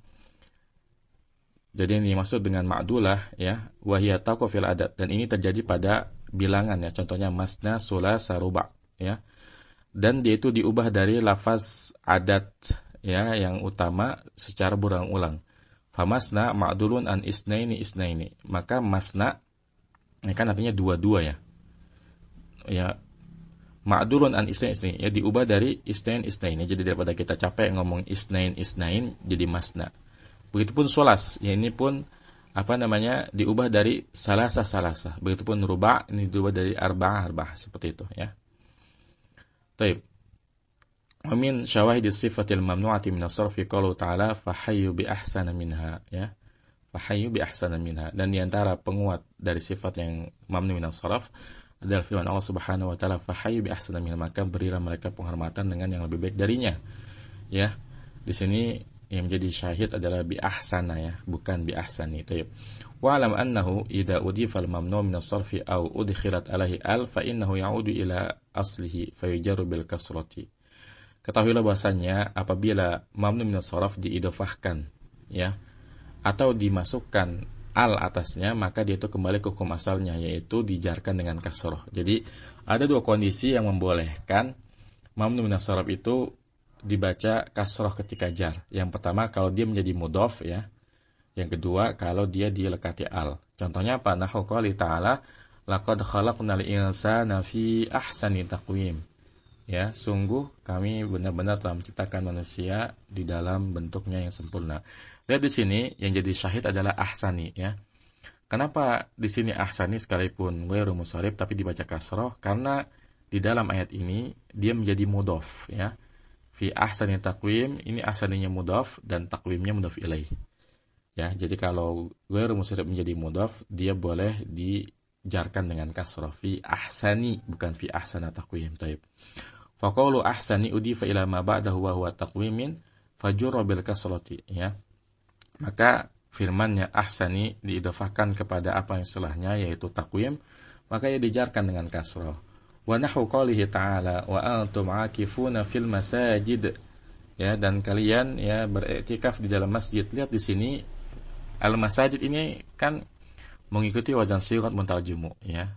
Jadi ini maksud dengan ma'dulah ya, wa hiya taqu fil 'adad, dan ini terjadi pada bilangan ya, contohnya masna, sulasa, ruba ya. Dan dia itu diubah dari lafaz adat ya yang utama secara berulang-ulang. Famasna ma'dulun an isnaini isnaini. Maka masna ini kan artinya dua-dua ya. Ya, ma'dulun an isnain isnain ya, diubah dari isnain isnain. Jadi daripada kita capek ngomong isnain isnain jadi masna. Begitupun solas, ya ini pun diubah dari salasah salasah. Begitupun ruba' ini diubah dari arba'ah arba'ah, seperti itu ya. Taib. Wa min syawahidis sifatil mamnu'ati min as-sarfi qaulu ta'ala fahayyu bi ahsana minha ya. Fahayyu bi ahsana minha. Dan di antara penguat dari sifat yang mamnu min as-sarf adalah firman Allah Subhanahu wa taala fahayyu bi ahsana minha, maka berilah mereka penghormatan dengan yang lebih baik darinya. Ya. Di sini yang menjadi syahid adalah bi ahsana ya, bukan bi ahsani. Tayyib. Wa alam annahu idza udifa al-mamnu' min as-sarfi aw udkhilat alaihi al fa innahu ya'udu ila aslihi fayujarru bil kasrati. Ketahuilah bahasanya apabila mamnu' min as-sarf diidhofahkan ya atau dimasukkan al atasnya, maka dia itu kembali ke hukum asalnya, yaitu dijarkan dengan kasrah. Jadi ada dua kondisi yang membolehkan mamnu' min as-sarf itu dibaca kasroh ketika jar. Yang pertama kalau dia menjadi mudhof ya. Yang kedua kalau dia dilekati al. Contohnya apa? Nahu qouli ta'ala laqad khalaqnal insana fi ahsani taqwim. Ya, sungguh kami benar-benar telah menciptakan manusia di dalam bentuknya yang sempurna. Lihat di sini yang jadi syahid adalah ahsani ya. Kenapa di sini ahsani sekalipun ghairu musharif tapi dibaca kasroh? Karena di dalam ayat ini dia menjadi mudhof ya. Fi ahsani taqwim, ini ahsaninya mudhaf dan taqwimnya mudhaf ilaih. Ya, jadi kalau ghairu musharif menjadi mudhaf, dia boleh dijarkan dengan kasrah fi ahsani, bukan fi ahsana taqwim. Taib. Fa qawlu ahsani udifa ila ma ba'dahu wa huwa taqwimin fajurra bil kasrati ya. Maka firmannya ahsani diidhafahkan kepada apa yang setelahnya yaitu taqwim, maka ia dijarkan dengan kasrah. Wa nahu qalihi ta'ala wa antum 'akifuna fil masajid ya, dan kalian ya beriktikaf di dalam masjid. Lihat di sini al-masajid ini kan mengikuti wazan sigat muntarjumu ya.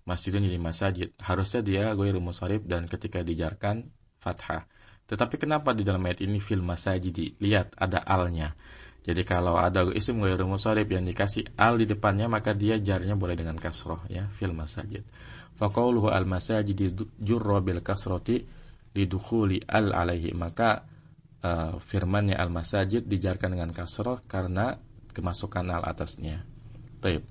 Masjidun jadi masajid, harusnya dia ghairu musharif dan ketika dijarkan fathah. Tetapi kenapa di dalam ayat ini fil masajidi? Lihat ada alnya. Jadi kalau ada isim ghairu musharif yang dikasih al di depannya, maka dia jarnya boleh dengan kasrah ya, fil masajid. Faqauluhu al-masajid jurra bil kasrati lidukhuli al alaihi, maka firmannya al-masajid dijarkan dengan kasrah karena kemasukan al atasnya. Taib.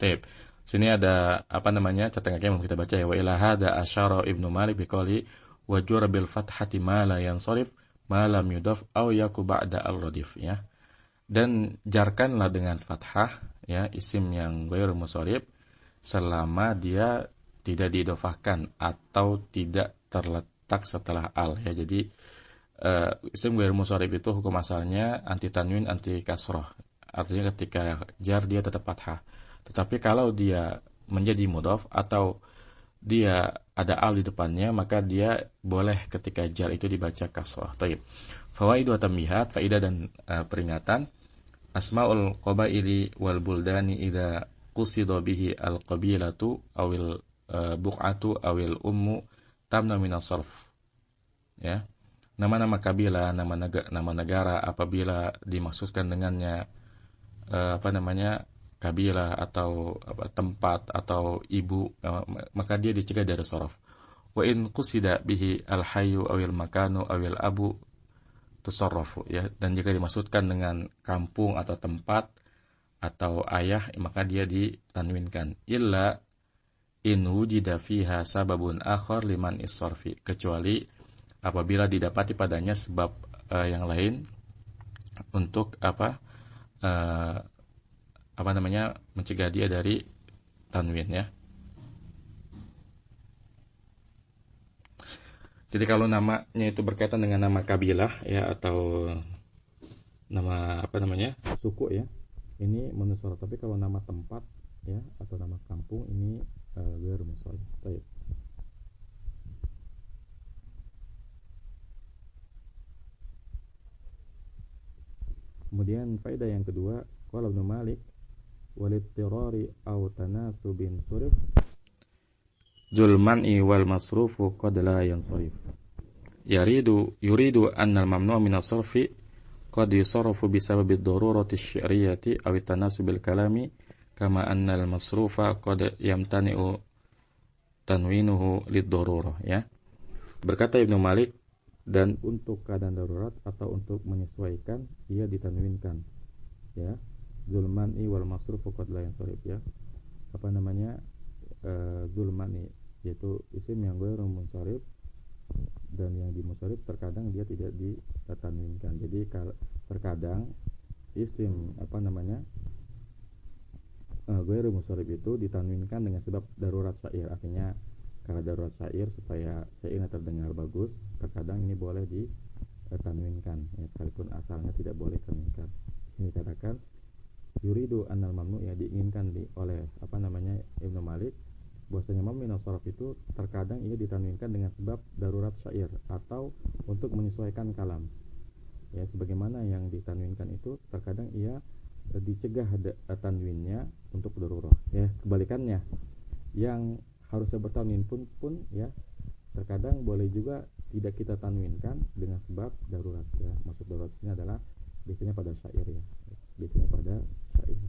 Taib. Sini ada catatan kaki yang kita baca ya, wa ila hadza asyara Ibnu Malik biqali wa jura bil fathati ma la yansarif ma lam yudaf aw yaku ba'da al-radif ya. Dan jarkanlah dengan fathah ya isim yang ghairu musharif selama dia tidak diidhofahkan atau tidak terletak setelah al ya. Jadi isim ghairu musharif itu hukum asalnya anti tanwin anti kasrah. Artinya ketika jar dia tetap fathah. Tetapi kalau dia menjadi mudhaf atau dia ada al di depannya, maka dia boleh ketika jar itu dibaca kasrah. Taib. Fawaid wa tambihat, faidah dan peringatan. Asmaul qabaili wal buldani idza qusida bihi al qabilatu awil buq'atu awil ummu tamna min as-sarf. Ya. Nama-nama kabilah, nama negara apabila dimaksudkan dengannya kabilah atau tempat atau ibu, maka dia dicegah dari sharaf. Wa in qusida bihi al-hayyu awil makanu awil abu tusarrafu ya, dan jika dimaksudkan dengan kampung atau tempat atau ayah, maka dia ditanwinkan. Illa in wujida fiha sababun akhar liman is-sarfi, kecuali apabila didapati padanya sebab yang lain untuk mencegah dia dari tanwin, ya. Jadi kalau namanya itu berkaitan dengan nama kabilah, ya, atau nama suku, ya, ini munasharaf. Tapi kalau nama tempat, ya, atau nama kampung, ini ghairu munasharaf. Baik. Kemudian faedah yang kedua, qala Ibnu Malik walittirari aw tanasubin surif zulman'i wal masrufu qad la yansarif. Yuridu anna al-mamnu' min as-sarfi qad yusarrafu bisababi ad-darurati asy-syar'iyyati aw at-tanasubil kalami kama anna al-masrufa qad yamtani'u tanwinuhu lid-darurah, ya. Berkata Ibnu Malik, dan untuk keadaan darurat atau untuk menyesuaikan ia ditanwinkan, ya. Zulman'i wal masrufu qad la yansarif, ya. Zulman'i yaitu isim yang ghairu munsharif, dan yang dimunsharif terkadang dia tidak ditanwinkan. Jadi terkadang isim ghairu munsharif itu ditanwinkan dengan sebab darurat syair. Artinya kalau darurat syair supaya syairnya terdengar bagus, terkadang ini boleh ditanwinkan, ya, sekalipun asalnya tidak boleh ditanwinkan. Ini dikatakan yuridu annal mamnu, ya, diinginkan oleh Ibnu Malik bahwasanya mamnu min as-sarf itu terkadang ia ditanwinkan dengan sebab darurat syair atau untuk menyesuaikan kalam, ya, sebagaimana yang ditanwinkan itu terkadang ia dicegah tanwinnya untuk darurah, ya. Kebalikannya, yang harusnya bertanwin pun, ya, terkadang boleh juga tidak kita tanwinkan dengan sebab darurat, ya. Maksud darurat ini adalah biasanya pada syair, ya, biasanya pada syair.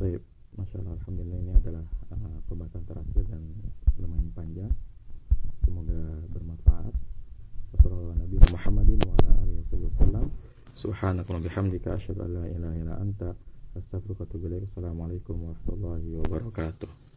Baik, masyaallah, alhamdulillah, ini adalah pembahasan terakhir dan lumayan panjang. Semoga bermanfaat. Wassallallahu Nabi Muhammadin wa ala alihi wasallam. Subhanaka wa bihamdika asyhadu an la ilaha illa anta astaghfiruka wa atubu ilaik. Assalamualaikum warahmatullahi wabarakatuh.